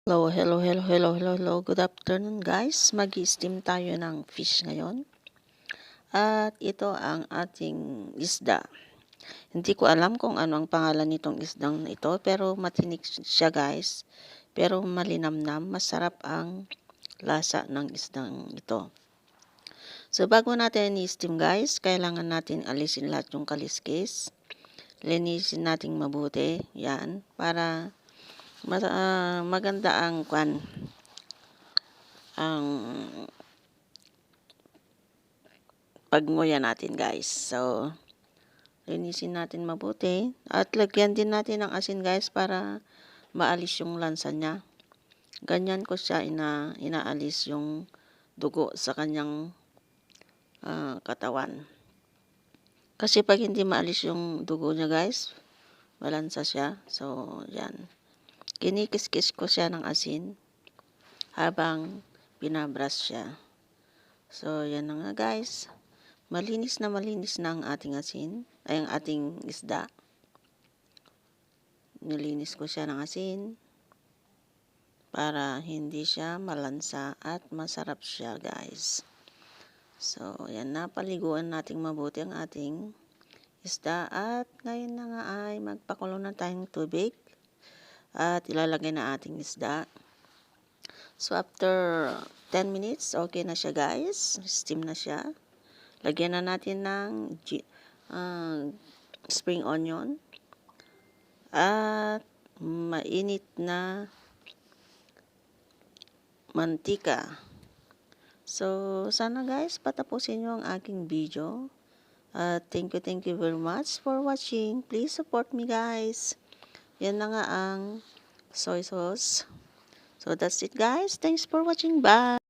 Hello. Good afternoon guys. Mag-steam tayo ng fish ngayon. At ito ang ating isda. Hindi ko alam kung ano ang pangalan nitong isdang ito, pero matinik siya guys. Pero malinamnam, masarap ang lasa ng isdang ito. So bago natin i-steam guys, kailangan natin alisin lahat yung kaliskis. Linisin natin mabuti, yan, para maganda ang pagnguya natin guys. So linisin natin mabuti at lagyan din natin ng asin guys para maalis yung lansa niya. Ganyan ko siya inaalis yung dugo sa kanyang katawan. Kasi pag hindi maalis yung dugo niya guys, malansa siya. So yan, kinikis-kis ko siya ng asin habang binabras siya. So yan na nga guys, malinis na ang ating asin, ay ang ating isda. Nilinis ko siya ng asin para hindi siya malansa at masarap siya guys. So yan, napaliguan nating mabuti ang ating isda at ngayon na nga ay magpakulo na tayong tubig at ilalagay na ating isda. So after 10 minutes, okay na siya guys. Steam na siya. Lagyan na natin ng spring onion at mainit na mantika. So sana guys patapusin nyo ang aking video. Thank you very much for watching. Please support me guys. Yan na nga ang soy sauce. So that's it guys. Thanks for watching. Bye.